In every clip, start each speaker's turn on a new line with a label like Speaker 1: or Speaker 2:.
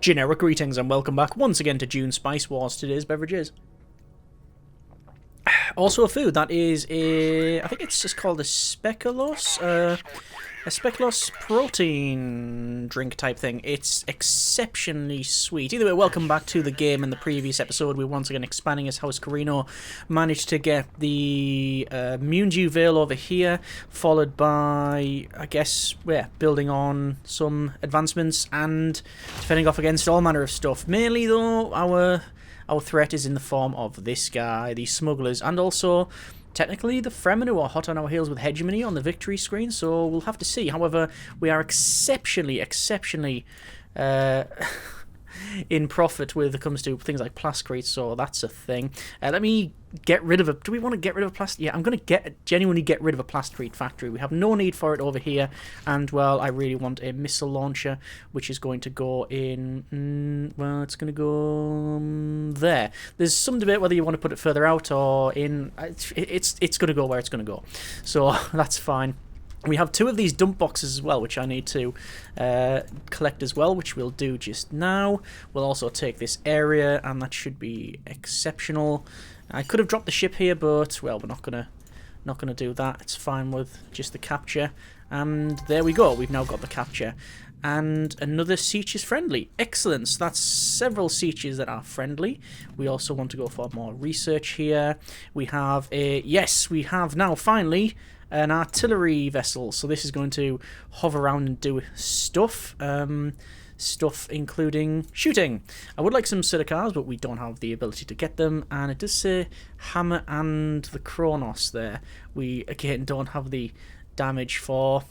Speaker 1: Generic greetings and welcome back once again to Dune Spice Wars. Today's beverage is also a food that is I think it's just called a speculoos protein drink type thing. It's exceptionally sweet. Either way, welcome back to the game. In the previous episode, we were once again expanding as House Carino, managed to get the Munju Vale over here, followed by, I guess, building on some advancements and defending off against all manner of stuff. Mainly, though, our threat is in the form of this guy, the smugglers, and also technically the Fremen, who are hot on our heels with hegemony on the victory screen, so we'll have to see. However, we are exceptionally in profit when it comes to things like plascrete, so that's a thing. Let me get rid of a... Do we want to get rid of a plascrete? Yeah, I'm going to genuinely get rid of a plascrete factory. We have no need for it over here, and, well, I really want a missile launcher, which is going to go in... well, it's going to go there. There's some debate whether you want to put it further out or in... It's going to go where it's going to go, so that's fine. We have two of these dump boxes as well, which I need to collect as well, which we'll do just now. We'll also take this area, and that should be exceptional. I could have dropped the ship here, but, well, we're not gonna do that. It's fine with just the capture. And there we go. We've now got the capture. And another siege is friendly. Excellent. So that's several sieges that are friendly. We also want to go for more research here. We have a... Yes, we have now, finally, an artillery vessel. So this is going to hover around and do stuff. Stuff including shooting. I would like some Sidicars, but we don't have the ability to get them. And it does say Hammer and the Kronos there. We, again, don't have the damage for...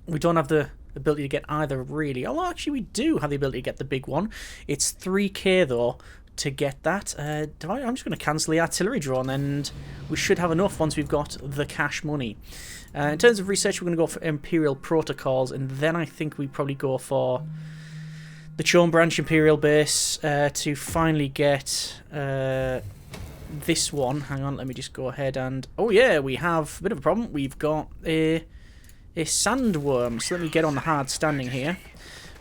Speaker 1: We don't have the ability to get either, really. Oh, actually, we do have the ability to get the big one. It's 3k, though, to get that. I'm just going to cancel the artillery drone, and we should have enough once we've got the cash money. In terms of research, we're going to go for Imperial Protocols, and then I think we probably go for the Chone Branch Imperial Base to finally get this one. Hang on, let me just go ahead and... Oh, yeah, we have a bit of a problem. We've got a sandworm, so let me get on the hard standing here.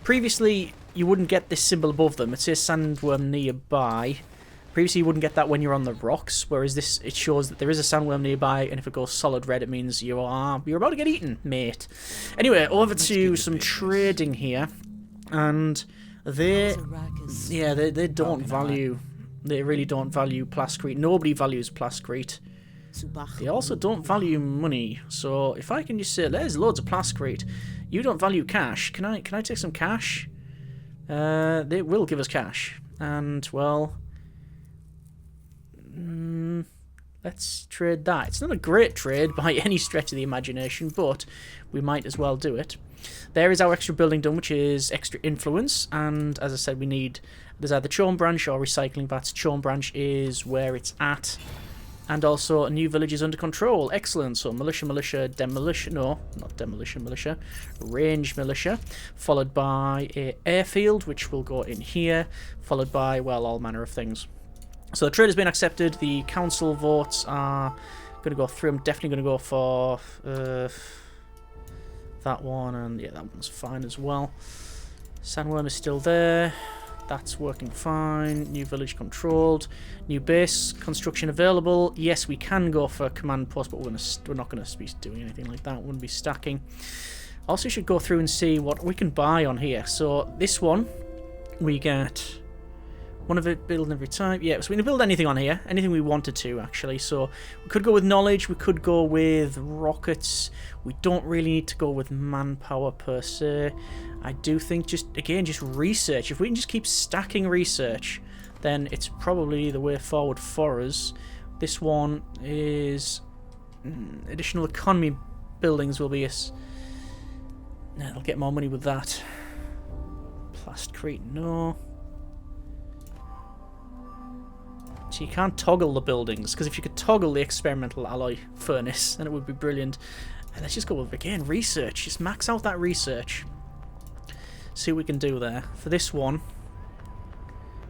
Speaker 1: Previously, you wouldn't get this symbol above them. It says sandworm nearby. Previously, you wouldn't get that when you're on the rocks, whereas this, it shows that there is a sandworm nearby, and if it goes solid red, it means you're about to get eaten, mate. Anyway, over to some trading here, and they don't value... They really don't value plascrete. Nobody values plascrete. They also don't value money, so if I can just say, there's loads of plascrete. You don't value cash. Can I take some cash? They will give us cash, and well, let's trade that. It's not a great trade by any stretch of the imagination, but we might as well do it. There is our extra building done, which is extra influence, and as I said, we need... There's either Chone Branch or recycling vats. Chone Branch is where it's at. And also, a new village is under control. Excellent. So, militia, demolition... No, not demolition militia. Range militia. Followed by a airfield, which will go in here. Followed by, well, all manner of things. So, the trade has been accepted. The council votes are going to go through. I'm definitely going to go for that one. And, yeah, that one's fine as well. Sandworm is still there. That's working fine. New village controlled. New base construction available. Yes, we can go for a command post, but we're not going to be doing anything like that. We wouldn't be stacking. Also, should go through and see what we can buy on here. So this one, we get one of it build every time. Yeah, so we can build anything on here. Anything we wanted to, actually. So we could go with knowledge. We could go with rockets. We don't really need to go with manpower per se. I do think just research. If we can just keep stacking research, then it's probably the way forward for us. This one is additional economy buildings will be us. I'll get more money with that. Plascrete, no. So you can't toggle the buildings, because if you could toggle the experimental alloy furnace, then it would be brilliant. And let's just go with, again, research. Just max out that research. See what we can do there. For this one,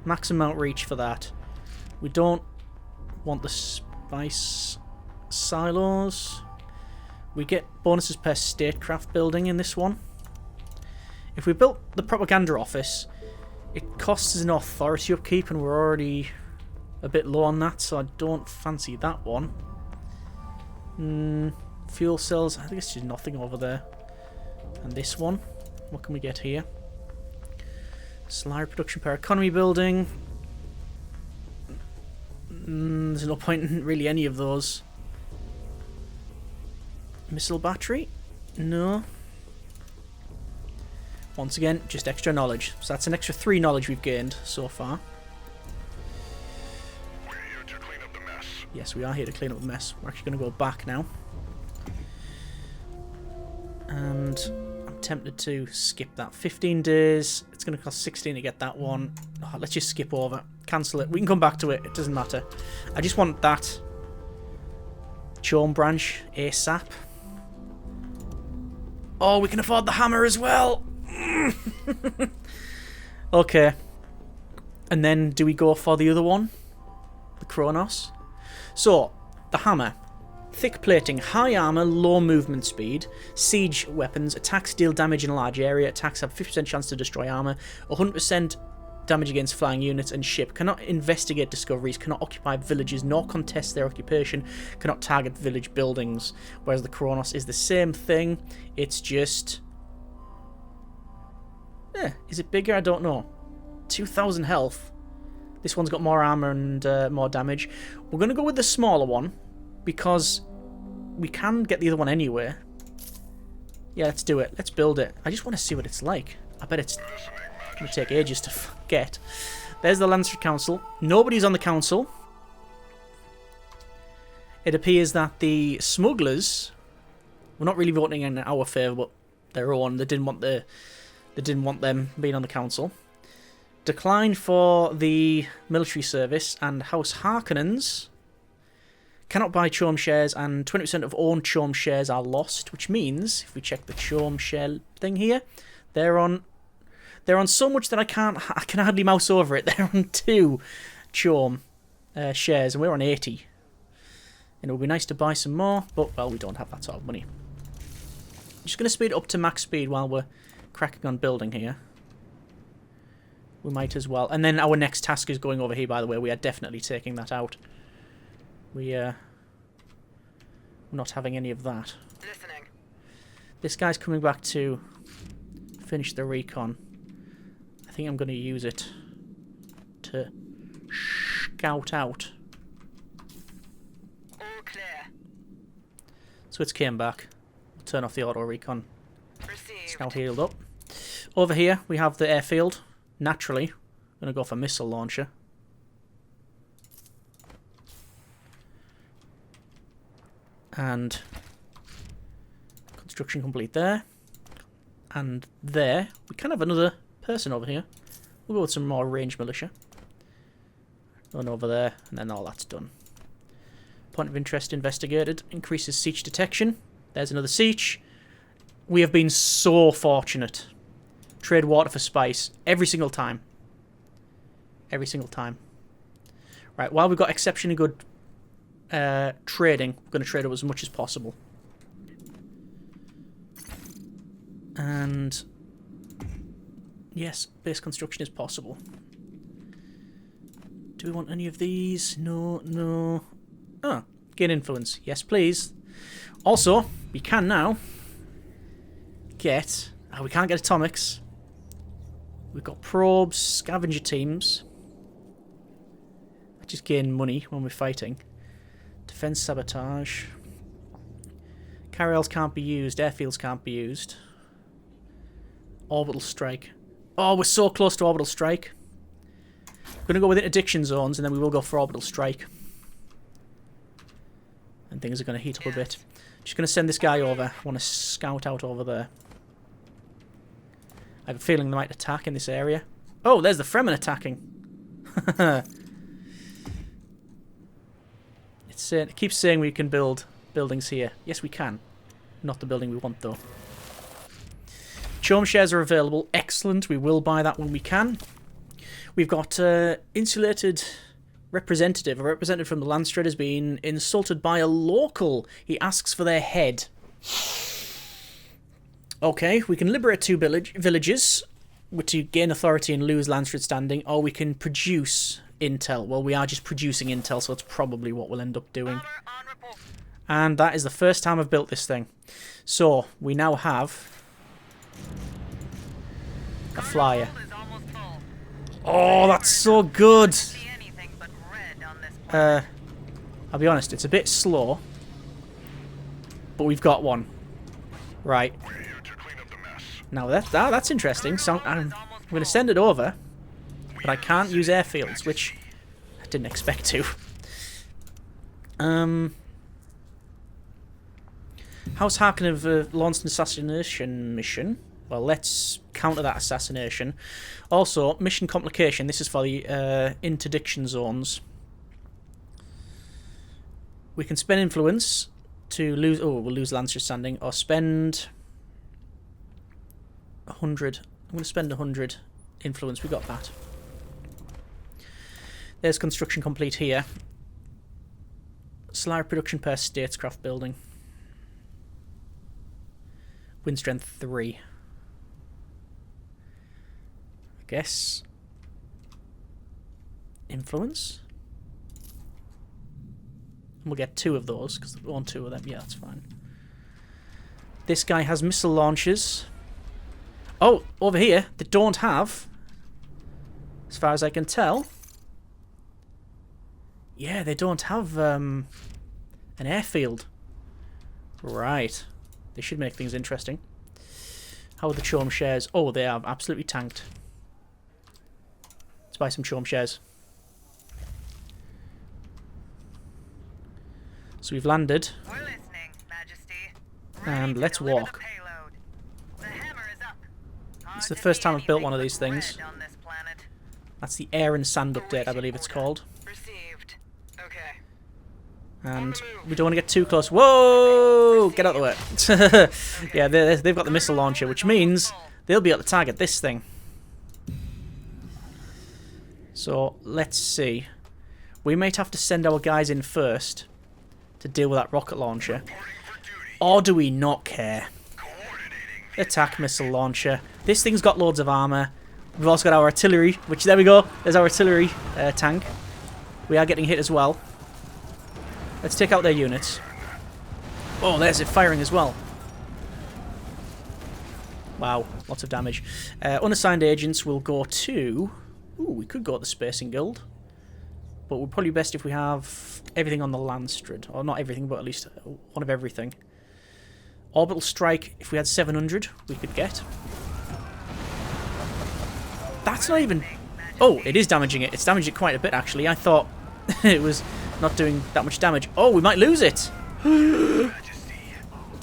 Speaker 1: maximum outreach for that. We don't want the spice silos. We get bonuses per statecraft building in this one. If we built the propaganda office, It costs us an authority upkeep, and we're already a bit low on that, so I don't fancy that one. Fuel cells, I think it's just nothing over there. And this one, what can we get here? Slide production per economy building. There's no point in really any of those. Missile battery? No. Once again, just extra knowledge. So that's an extra 3 knowledge we've gained so far.
Speaker 2: We're here to clean up the mess.
Speaker 1: Yes, we are here to clean up the mess. We're actually going to go back now. And I'm tempted to skip that. 15 days. It's going to cost 16 to get that one. Oh, let's just skip over. Cancel it. We can come back to it. It doesn't matter. I just want that Chorm branch ASAP. Oh, we can afford the hammer as well. Okay. And then do we go for the other one? The Kronos? So, the hammer. Thick plating, high armor, low movement speed. Siege weapons. Attacks deal damage in a large area. Attacks have 50% chance to destroy armor. 100% damage against flying units and ship. Cannot investigate discoveries. Cannot occupy villages nor contest their occupation. Cannot target village buildings. Whereas the Kronos is the same thing. It's just... is it bigger? I don't know. 2,000 health. This one's got more armor and more damage. We're going to go with the smaller one because we can get the other one anyway. Yeah, let's do it. Let's build it. I just want to see what it's like. I bet it's going to take ages to get. There's the Lancer Council. Nobody's on the council. It appears that the smugglers were not really voting in our favour, but their own. They didn't want them being on the council. Declined for the military service, and House Harkonnens cannot buy Chorm shares, and 20% of owned Chorm shares are lost, which means, if we check the Chorm share thing here, they're on so much that I can hardly mouse over it. They're on 2 Chorm shares, and we're on 80. And it would be nice to buy some more, but, well, we don't have that sort of money. I'm just going to speed it up to max speed while we're cracking on building here. We might as well. And then our next task is going over here, by the way. We are definitely taking that out. We're not having any of that.
Speaker 3: Listening.
Speaker 1: This guy's coming back to finish the recon. I think I'm going to use it to scout out.
Speaker 3: All clear.
Speaker 1: So it's came back. We'll turn off the auto recon.
Speaker 3: Received.
Speaker 1: It's now healed up. Over here we have the airfield. Naturally, I'm going to go for missile launcher. And construction complete there. And there. We can have another person over here. We'll go with some more ranged militia. One over there, and then all that's done. Point of interest investigated. Increases siege detection. There's another siege. We have been so fortunate. Trade water for spice. Every single time. Every single time. Right, while we've got exceptionally good trading, we're going to trade up as much as possible. And yes, base construction is possible. Do we want any of these? No, no. Ah, gain influence. Yes, please. Also, we can now get... Oh, we can't get atomics. We've got probes, scavenger teams. I just gain money when we're fighting. Defense sabotage. Carriels can't be used. Airfields can't be used. Orbital strike. Oh, we're so close to orbital strike. We're going to go with interdiction zones, and then we will go for orbital strike. And things are going to heat up a bit. Just going to send this guy over. I want to scout out over there. I have a feeling they might attack in this area. Oh, there's the Fremen attacking. It keeps saying we can build buildings here. Yes, we can. Not the building we want, though. Chorm shares are available. Excellent. We will buy that when we can. We've got insulated representative. A representative from the Landstrid has been insulted by a local. He asks for their head. Okay, we can liberate 2 villages. to gain authority and lose Lansford standing, or we can produce intel. Well, we are just producing intel, so it's probably what we'll end up doing. And that is the first time I've built this thing. So, we now have a flyer. Oh, that's so good! I'll be honest, it's a bit slow, but we've got one. Right. Now that's interesting. So I'm going to send it over, but I can't use airfields, which I didn't expect to. House Harkin have launched an assassination mission. Well, let's counter that assassination. Also, mission complication. This is for the interdiction zones. We can spend influence to lose... Oh, we'll lose Lancer standing. Or spend 100. I'm going to spend 100 influence. We got that. There's construction complete here. Solar production per statescraft building. Wind strength 3. I guess. Influence. We'll get 2 of those, because we want 2 of them. Yeah, that's fine. This guy has missile launchers. Oh, over here, they don't have, as far as I can tell. Yeah, they don't have an airfield. Right. They should make things interesting. How are the Chom shares? Oh, they are absolutely tanked. Let's buy some Chom shares. So we've landed.
Speaker 2: We're listening, Majesty.
Speaker 1: And let's walk. It's the first time I've built one of these things. That's the Air and Sand update, I believe it's called.
Speaker 2: Received. Okay.
Speaker 1: And we don't want to get too close. Whoa! Get out of the way. Yeah, they've got the missile launcher, which means they'll be able to target this thing. So, let's see. We might have to send our guys in first to deal with that rocket launcher. Or do we not care? Attack missile launcher. This thing's got loads of armor. We've also got our artillery, which, there we go. There's our artillery tank. We are getting hit as well. Let's take out their units. Oh, there's it firing as well. Wow, lots of damage. Unassigned agents will go to... Ooh, we could go to the Spacing Guild. But we're probably best if we have everything on the Landstrid. Or not everything, but at least one of everything. Orbital Strike, if we had 700, we could get. That's not even... Oh, it is damaging it. It's damaged it quite a bit, actually. I thought it was not doing that much damage. Oh, we might lose it. I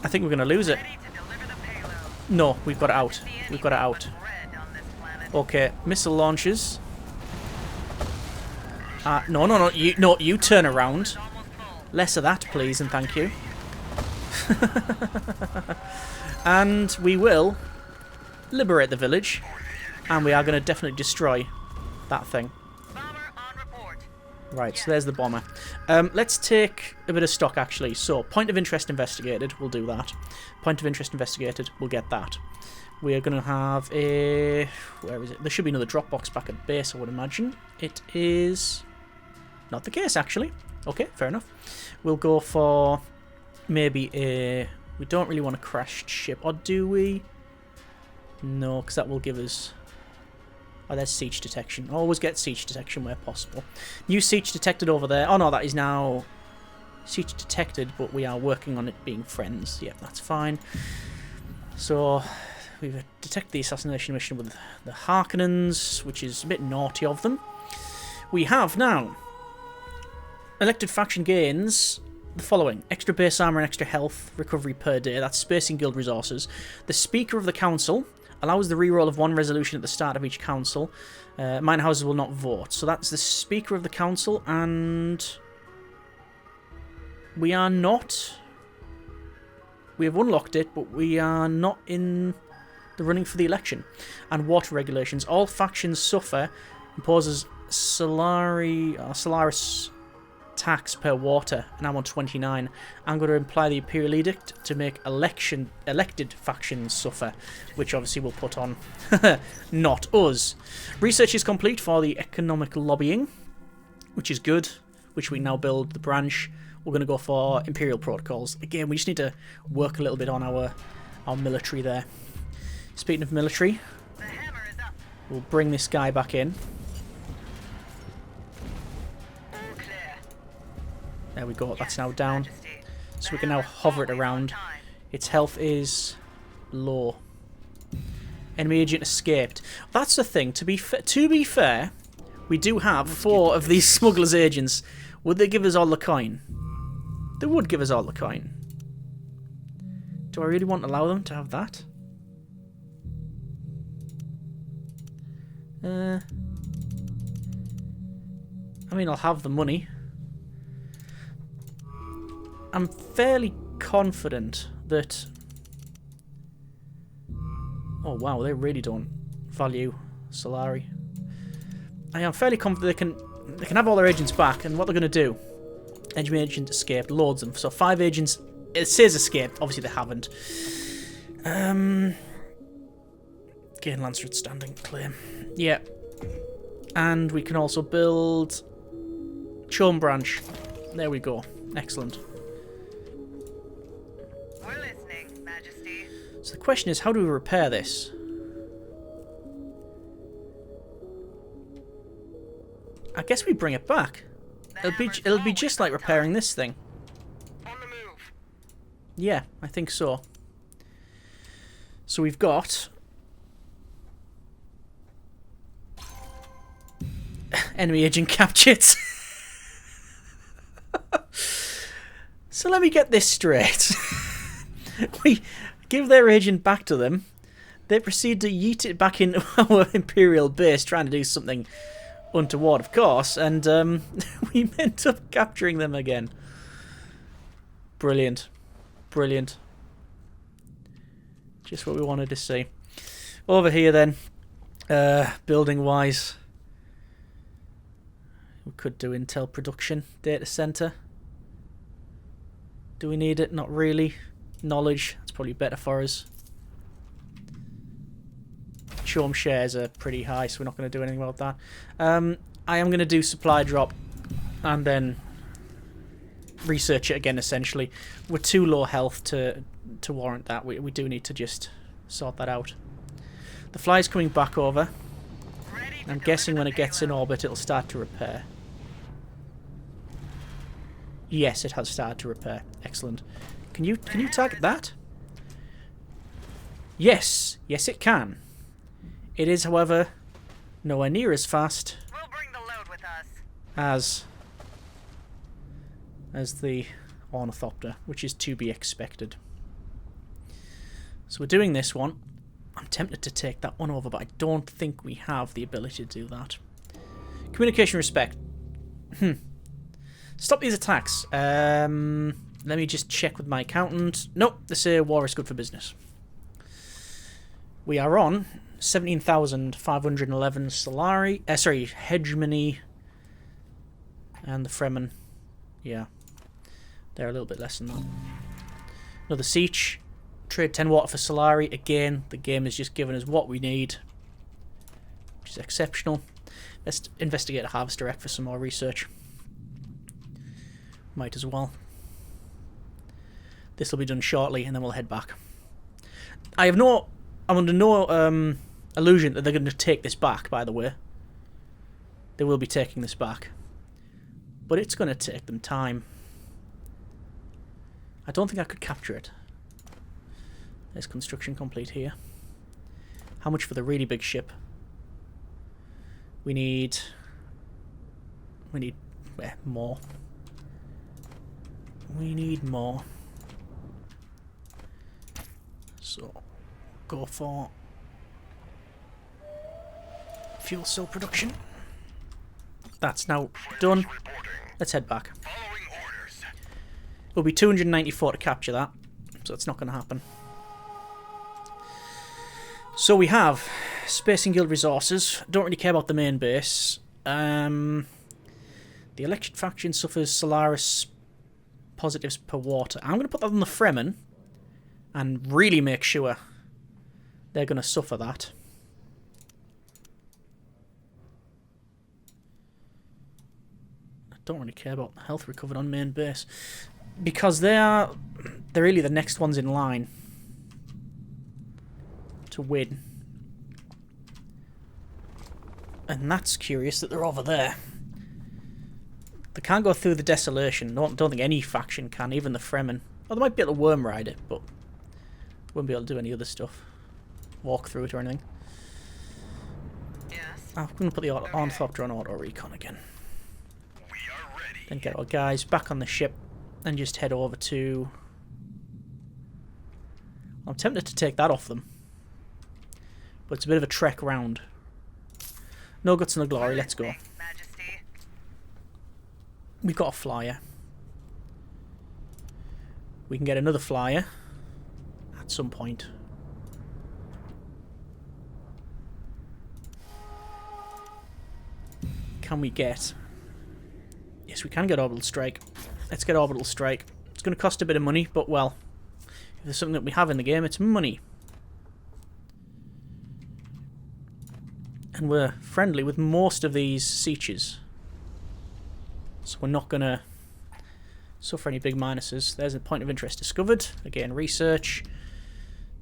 Speaker 1: think we're going to lose it. No, we've got it out. We've got it out. Okay, missile launches. No, you turn around. Less of that, please, and thank you. And we will liberate the village, and we are going to definitely destroy that thing. Right, so there's the bomber. Let's take a bit of stock, actually. So, point of interest investigated, we'll do that. Point of interest investigated, we'll get that. We are going to have a... Where is it? There should be another drop box back at base, I would imagine. It is not the case, actually. Okay, fair enough. We'll go for maybe a... We don't really want a crashed ship, or do we? No, because that will give us... Oh, there's siege detection. Always get siege detection where possible. New siege detected over there. Oh no, that is now siege detected, but we are working on it being friends. Yeah, that's fine. So we've detected the assassination mission with the Harkonnens, which is a bit naughty of them. We have now elected faction gains the following: extra base armor and extra health recovery per day. That's Spacing Guild resources. The Speaker of the Council allows the reroll of one resolution at the start of each council. Mine houses will not vote. So that's the Speaker of the Council, and we are not... We have unlocked it, but we are not in the running for the election. And water regulations. All factions suffer imposes Solaris tax per water, and I'm on 29. I'm going to imply the Imperial Edict to make elected factions suffer, which obviously will put on not us. Research is complete for the economic lobbying, which is good, which we now build the branch. We're going to go for Imperial protocols. Again, we just need to work a little bit on our military there. Speaking of military, we'll bring this guy back in. There we go, that's now down. So we can now hover it around. Its health is low. Enemy agent escaped. That's the thing, to be fair, we do have 4 of these smugglers' agents. Would they give us all the coin? They would give us all the coin. Do I really want to allow them to have that? I mean, I'll have the money. I'm fairly confident that... Oh wow, they really don't value Solari. I am fairly confident they can have all their agents back, and what they're going to do... Enemy agent escaped, loads of them. So 5 agents, it says escaped, obviously they haven't. Gain Lancer standing claim. Yeah. And we can also build Chom Branch. There we go. Excellent.
Speaker 2: We're listening, Majesty.
Speaker 1: So the question is, how do we repair this? I guess we bring it back. It'll be just like repairing this thing.
Speaker 2: On the move.
Speaker 1: Yeah, I think so. So we've got enemy agent captured. So let me get this straight. We give their agent back to them. They proceed to yeet it back into our Imperial base, trying to do something untoward, of course, and we end up capturing them again. Brilliant. Brilliant. Just what we wanted to see. Over here then, building-wise, we could do Intel production data center. Do we need it? Not really. Knowledge, that's probably better for us. Chom shares are pretty high, so we're not going to do anything about that. I am going to do supply drop and then research it again, essentially. We're too low health to warrant that. We do need to just sort that out. The fly's coming back over. I'm guessing when it gets in orbit, it'll start to repair. Yes, it has started to repair. Excellent. Can you target that? Yes. Yes, it can. It is, however, nowhere near as fast
Speaker 2: We'll bring the load with us.
Speaker 1: as the Ornithopter, which is to be expected. So we're doing this one. I'm tempted to take that one over, but I don't think we have the ability to do that. Communication respect. Stop these attacks. Let me just check with my accountant. Nope, they say war is good for business. We are on 17,511 Solari. Sorry, hegemony. And the Fremen. Yeah. They're a little bit less than that. Another siege. Trade 10 water for Solari. Again, the game has just given us what we need, which is exceptional. Let's investigate a Harvest Direct for some more research. Might as well. This will be done shortly, and then we'll head back. I'm under no illusion that they're going to take this back, by the way. They will be taking this back. But it's going to take them time. I don't think I could capture it. There's construction complete here. How much for the really big ship? We need more. We need more. So, go for fuel cell production. That's now done. Let's head back. It'll be 294 to capture that, so it's not going to happen. So we have Space and Guild resources. Don't really care about the main base. The The elected faction suffers Solaris positives per water. I'm going to put that on the Fremen and really make sure they're going to suffer that. I don't really care about health recovered on main base because they're really the next ones in line to win. And that's curious that they're over there. They can't go through the desolation. Don't think any faction can, even the Fremen. Well, they might be able to worm ride it, but won't be able to do any other stuff. Walk through it or anything.
Speaker 2: Yes.
Speaker 1: I'm going to put the Ornithopter on auto recon again.
Speaker 3: We are ready.
Speaker 1: Then get our guys back on the ship and just head over to... I'm tempted to take that off them, but it's a bit of a trek round. No guts, no glory, let's go.
Speaker 2: Majesty.
Speaker 1: We've got a flyer. We can get another flyer at some point. Can we get... Yes, we can get orbital strike. Let's get orbital strike. It's going to cost a bit of money, but well, if there's something that we have in the game, it's money. And we're friendly with most of these sieges, so we're not going to suffer any big minuses. There's a point of interest discovered. Again, research.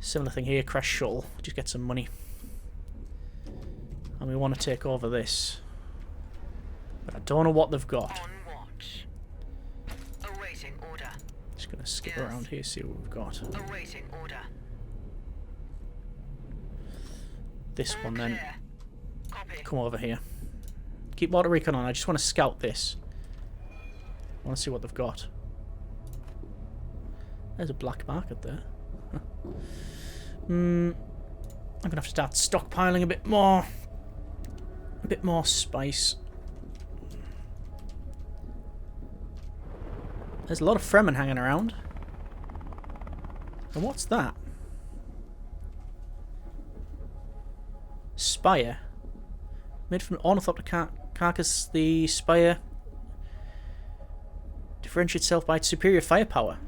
Speaker 1: Similar thing here, crash shuttle. Just get some money. And we want to take over this. But I don't know what they've got.
Speaker 2: On watch. Awaiting order.
Speaker 1: Just going to skip
Speaker 2: Yes.
Speaker 1: around here, see what we've got.
Speaker 2: Awaiting order.
Speaker 1: This one then.
Speaker 2: Clear. Copy.
Speaker 1: Come over here. Keep water recon on. I just want to scout this. I want to see what they've got. There's a black market there. Huh. I'm going to have to start stockpiling a bit more. A bit more spice. There's a lot of Fremen hanging around. And what's that? Spire. Made from Ornithopter carcass, the spire differentiates itself by its superior firepower.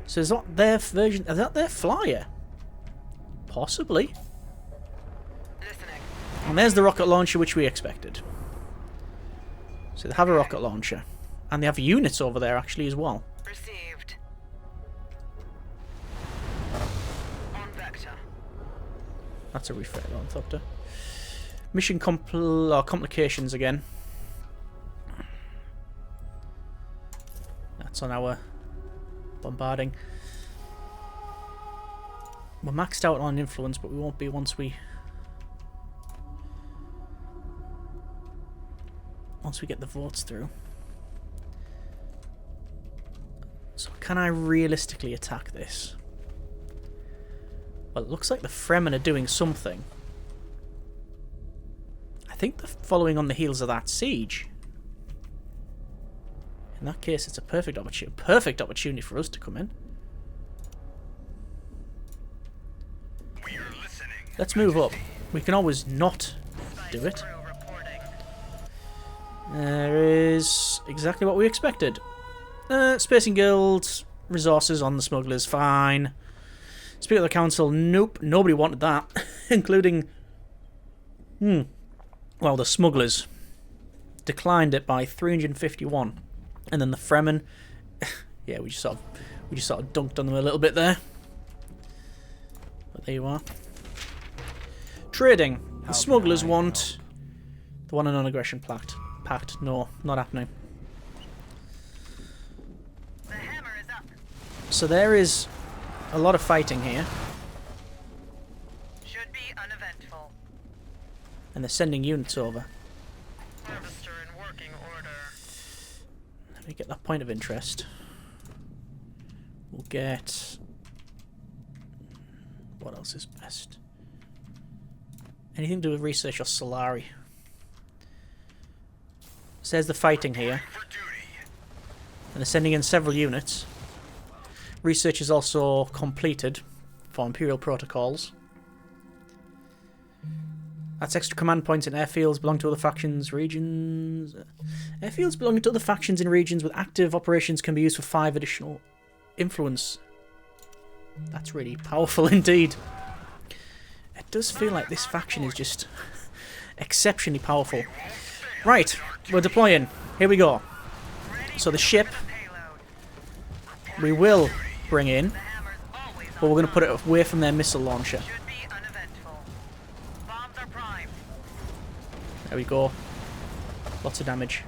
Speaker 1: So is that their version? Is that their flyer? Possibly.
Speaker 2: Listening.
Speaker 1: And there's the rocket launcher which we expected. So they have a rocket launcher. And they have units over there actually as well.
Speaker 2: Received. On vector.
Speaker 1: That's a refit Ornithopter. Mission complications again. That's on our bombarding. We're maxed out on influence, but we won't be once we get the votes through. So can I realistically attack this? Well, it looks like the Fremen are doing something. I think they're following on the heels of that siege. In that case, it's a perfect opportunity for us to come in.
Speaker 3: We are listening.
Speaker 1: Let's move up. We can always not do it.
Speaker 2: Crew reporting.
Speaker 1: There is exactly what we expected. Spacing Guild, resources on the smugglers, fine. Speak of the council, nope, nobody wanted that, including, well, the smugglers declined it by 351, and then the Fremen, yeah, we just sort of dunked on them a little bit there. But there you are. Trading. The smugglers want the one and non-aggression pact. No, not happening.
Speaker 2: The hammer is up.
Speaker 1: So there is a lot of fighting here,
Speaker 2: Should be uneventful.
Speaker 1: and they're sending units over.
Speaker 2: Harvester in working order.
Speaker 1: Let me get that point of interest. We'll get... What else is best? Anything to do with research or Solari. Says the fighting here,
Speaker 3: For duty.
Speaker 1: and they're sending in several units. Research is also completed for Imperial protocols. That's extra command points in airfields belong to other factions, regions. Airfields belonging to other factions in regions with active operations can be used for 5 additional influence. That's really powerful indeed. It does feel like this faction is just exceptionally powerful. Right, we're deploying. Here we go. So the ship we will bring in, but we're going to put it away from their missile launcher.
Speaker 2: Should be uneventful. Bombs are primed.
Speaker 1: There we go. Lots of damage.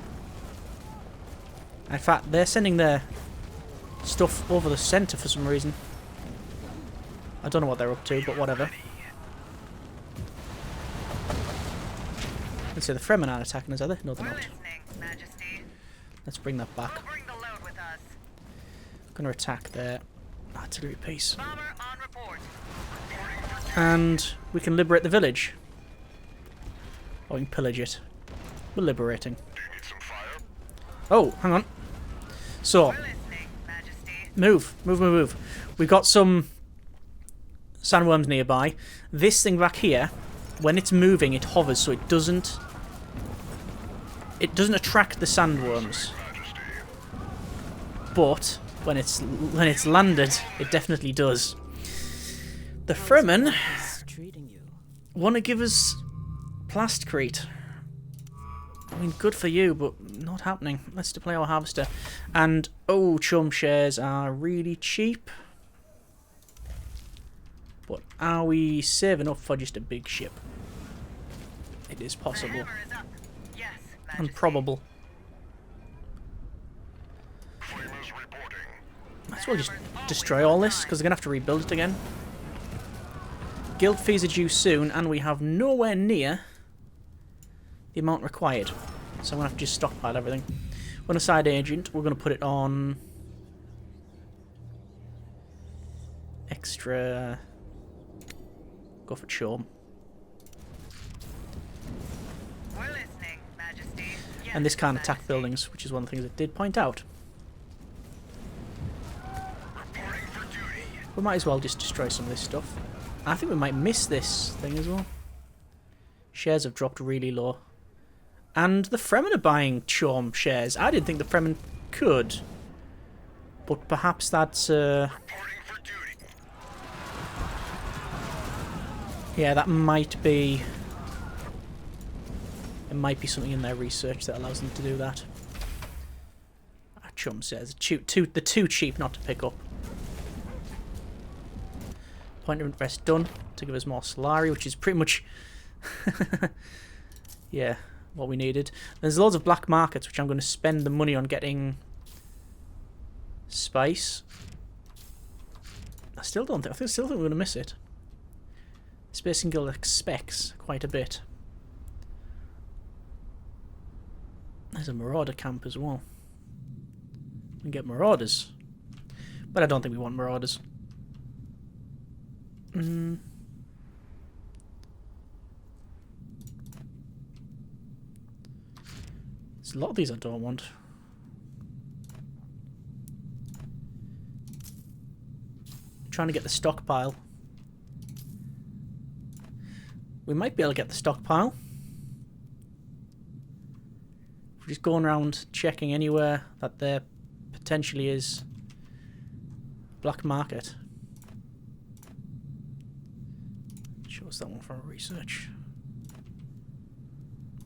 Speaker 1: In fact, they're sending their stuff over the centre for some reason. I don't know what they're up to, but whatever. Let's say the Fremen aren't attacking us, are they? No, they're
Speaker 2: We're
Speaker 1: not.
Speaker 2: listening, Majesty.
Speaker 1: Let's bring that back.
Speaker 2: We'll bring the load with us.
Speaker 1: Going to attack their artillery piece.
Speaker 2: Bomber on report.
Speaker 1: And we can liberate the village. Or we can pillage it. We're liberating.
Speaker 3: Do you need some fire?
Speaker 1: Oh, hang on. So,
Speaker 2: We're listening, Majesty.
Speaker 1: move. We've got some sandworms nearby. This thing back here, when it's moving, it hovers, so it doesn't attract the sandworms.
Speaker 3: Majesty.
Speaker 1: But when it's landed, it definitely does. The Fremen want to give us plastcrete. I mean, good for you, but not happening. Let's deploy our harvester. And, oh, chum shares are really cheap. But are we saving up for just a big ship? It is
Speaker 2: The
Speaker 1: possible.
Speaker 2: hammer is up. Yes, Majesty.
Speaker 1: And probable.
Speaker 3: Flamers reporting.
Speaker 1: Might as well just destroy all this, because they're going to have to rebuild it again. Guild fees are due soon, and we have nowhere near the amount required. So I'm going to have to just stockpile everything. On a side agent, we're going to put it on extra. Go for Chorm.
Speaker 2: We're listening, Majesty. Yes,
Speaker 1: And this can't attack
Speaker 2: Majesty.
Speaker 1: buildings, which is one of the things it did point out.
Speaker 3: Reporting for duty.
Speaker 1: We might as well just destroy some of this stuff. I think we might miss this thing as well. Shares have dropped really low. And the Fremen are buying Chorm shares. I didn't think the Fremen could. But perhaps that's...
Speaker 3: Reporting for duty.
Speaker 1: yeah, that might be... It might be something in their research that allows them to do that. Chum says they're too cheap not to pick up. Point of interest done to give us more Solari, which is pretty much yeah, what we needed. There's loads of black markets, which I'm going to spend the money on getting spice. I still think we're going to miss it. Space and Guild expects quite a bit. There's a Marauder camp as well. We can get Marauders. But I don't think we want Marauders. There's a lot of these I don't want. I'm trying to get the stockpile. We might be able to get the stockpile. We're just going around checking anywhere that there potentially is black market. Show us that one for research.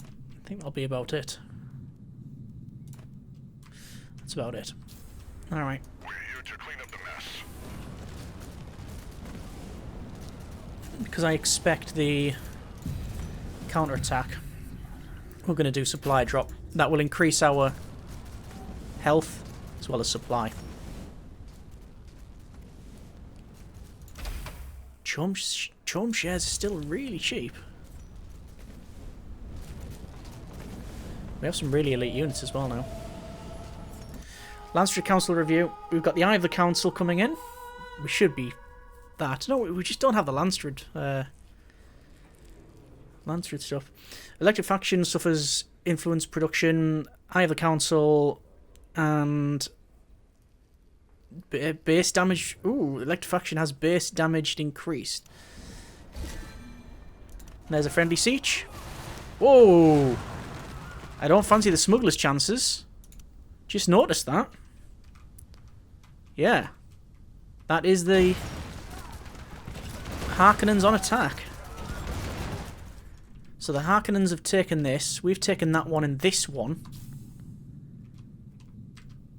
Speaker 1: I think that'll be about it. That's about it. Alright.
Speaker 3: We're here to clean up the mess.
Speaker 1: Because I expect the counterattack, we're going to do supply drop. That will increase our health as well as supply. Chorm shares are still really cheap. We have some really elite units as well now. Lancery Council review. We've got the Eye of the Council coming in. We should be that. No, we just don't have the Lancerid stuff. Elected faction suffers influence production. Eye of the Council and base damage. Ooh, elected faction has base damage increased. There's a friendly siege. Whoa! I don't fancy the smuggler's chances. Just noticed that. Yeah. That is the Harkonnens on attack. So the Harkonnens have taken this. We've taken that one and this one.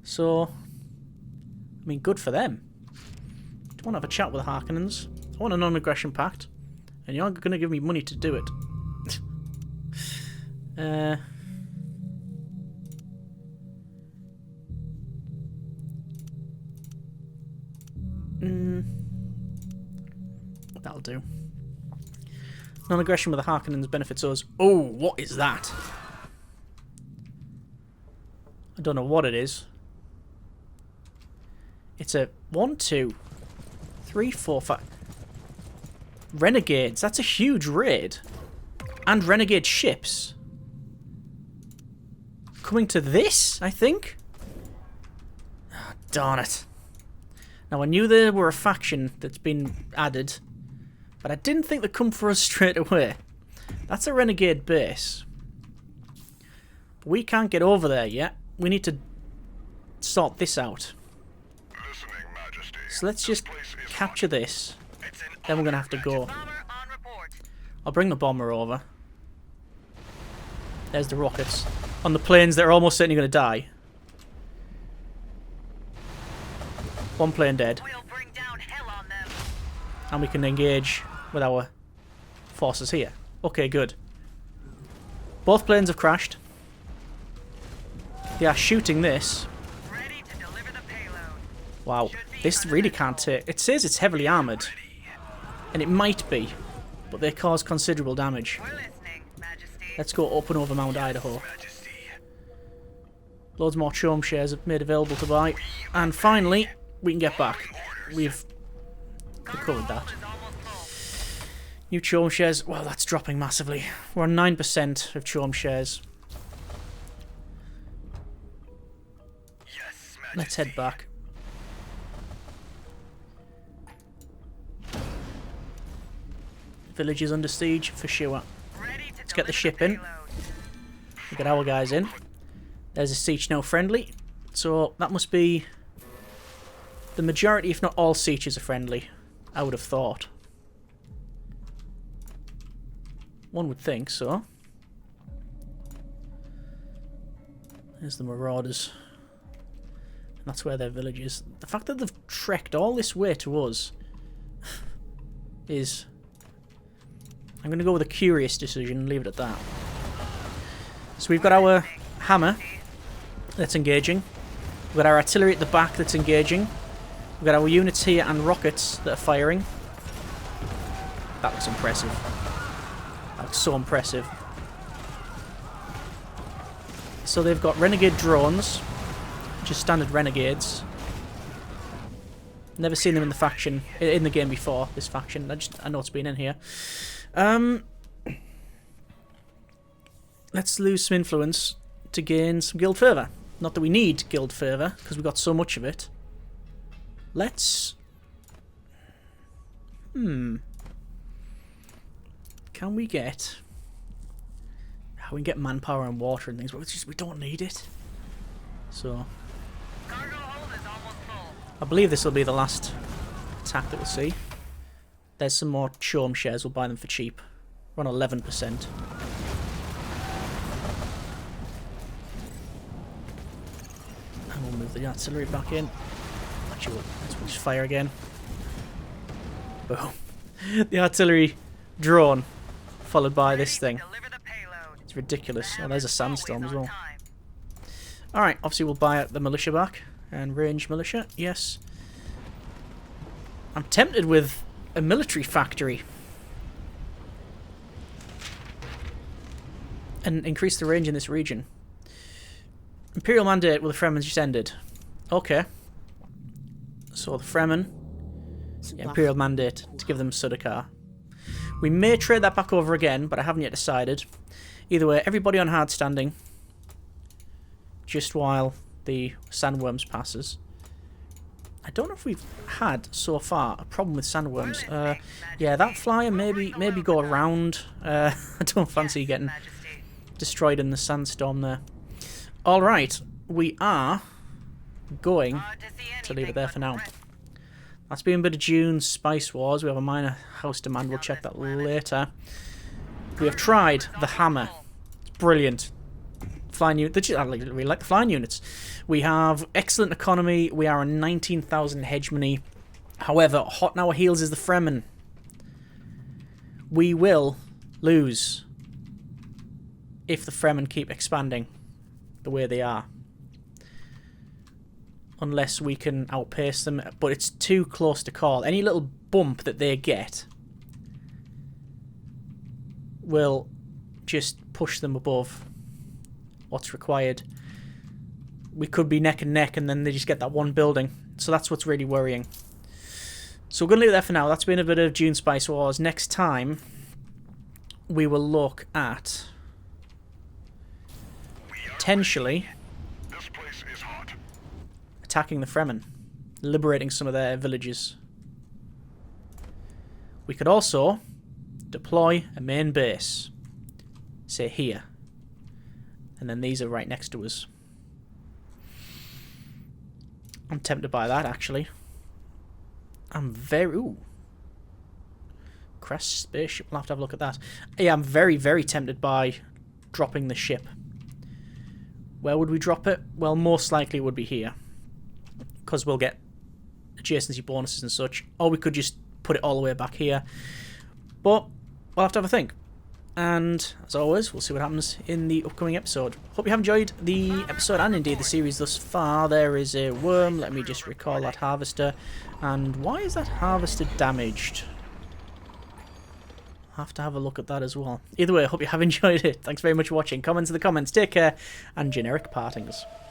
Speaker 1: So, I mean, good for them. I want to have a chat with the Harkonnens. I want a non-aggression pact. And you're going to give me money to do it. That'll do. Non-aggression with the Harkonnens benefits us. Oh, what is that? I don't know what it is. It's a 1, 2, 3, 4, 5... Renegades. That's a huge raid. And renegade ships. Coming to this, I think? Oh, darn it. Now, I knew there were a faction that's been added, but I didn't think they'd come for us straight away. That's a renegade base. But we can't get over there yet. We need to sort this out.
Speaker 3: Listening, Majesty.
Speaker 1: So let's just capture this.
Speaker 3: It's an
Speaker 1: Then we're going to have to go.
Speaker 2: Bomber on report.
Speaker 1: I'll bring the bomber over. There's the rockets. On the planes that are almost certainly going to die. One plane dead.
Speaker 2: We'll bring down hell on them.
Speaker 1: And we can engage with our forces here. Okay, good. Both planes have crashed. They are shooting this.
Speaker 2: Ready to deliver the payload.
Speaker 1: Wow. This really can't take... It says it's heavily armoured. And it might be. But they cause considerable damage.
Speaker 2: We're listening, Majesty.
Speaker 1: Let's go up and over Mount Idaho.
Speaker 3: Majesty.
Speaker 1: Loads more Chome shares made available to buy. And finally, we can get back. We've recovered that.
Speaker 2: Is almost full.
Speaker 1: New Chome shares. Well, that's dropping massively. We're on 9% of Chome shares.
Speaker 3: Yes, Majesty.
Speaker 1: Let's head back. Village is under siege for sure.
Speaker 2: Ready to
Speaker 1: Let's get the
Speaker 2: deliver
Speaker 1: ship in.
Speaker 2: payload.
Speaker 1: We get our guys in. There's a siege now friendly. So that must be the majority, if not all, sieges are friendly. I would have thought. One would think so. There's the Marauders. And that's where their village is. The fact that they've trekked all this way to us is... I'm going to go with a curious decision and leave it at that. So we've got our hammer that's engaging. We've got our artillery at the back that's engaging. We've got our units here and rockets that are firing. That looks impressive. That looks so impressive. So they've got renegade drones, just standard renegades. Never seen them in the faction, in the game before, this faction. I know it's been in here. Let's lose some influence to gain some guild fervour. Not that we need guild fervour, because we've got so much of it. Let's... Can we get... We can get manpower and water and things, but it's just, we don't need it. So...
Speaker 2: Cargo hold is almost full.
Speaker 1: I believe this will be the last attack that we'll see. There's some more Chome shares, we'll buy them for cheap. We're on 11%. And we'll move the artillery back in. Actually, let's just fire again. Boom. The artillery drone, followed by this thing.
Speaker 2: Deliver the payload.
Speaker 1: It's ridiculous. Oh, there's a sandstorm as
Speaker 2: Always
Speaker 1: well.
Speaker 2: on time.
Speaker 1: Alright, obviously we'll buy the militia back. And range militia, yes. I'm tempted with a military factory. And increase the range in this region. Imperial mandate with the Fremen's just ended. Okay. So the Fremen, Imperial mandate to give them Sudakar. We may trade that back over again, but I haven't yet decided. Either way, everybody on hard standing. Just while the sandworms passes. I don't know if we've had so far a problem with sandworms. Yeah, that flyer maybe go around. I don't fancy getting
Speaker 2: Majesty.
Speaker 1: destroyed in the sandstorm there. All right, we are going
Speaker 2: Hard to see
Speaker 1: to leave it
Speaker 2: anything
Speaker 1: there
Speaker 2: but
Speaker 1: for now.
Speaker 2: red.
Speaker 1: That's been a bit of June Spice Wars. We have a minor house demand. We'll check that later. We have tried the hammer. It's brilliant. Flying unit. I really like the flying units. We have excellent economy. We are on 19,000 hegemony. However, hot on our heels is the Fremen. We will lose if the Fremen keep expanding the way they are. Unless we can outpace them, but it's too close to call. Any little bump that they get will just push them above what's required. We could be neck and neck and then they just get that one building. So that's what's really worrying. So we're going to leave it there for now. That's been a bit of Dune Spice Wars. Next time we will look at potentially
Speaker 3: This place is hot.
Speaker 1: attacking the Fremen, liberating some of their villages. We could also deploy a main base, say here, and then these are right next to us. I'm tempted by that, actually. I'm very... Ooh. Crest spaceship. We'll have to have a look at that. Yeah, I'm very, very tempted by dropping the ship. Where would we drop it? Well, most likely it would be here, because we'll get adjacency bonuses and such. Or we could just put it all the way back here. But we'll have to have a think. And, as always, we'll see what happens in the upcoming episode. Hope you have enjoyed the episode and indeed the series thus far. There is a worm. Let me just recall that harvester. And why is that harvester damaged? I'll have to have a look at that as well. Either way, I hope you have enjoyed it. Thanks very much for watching. Comments in the comments. Take care. And generic partings.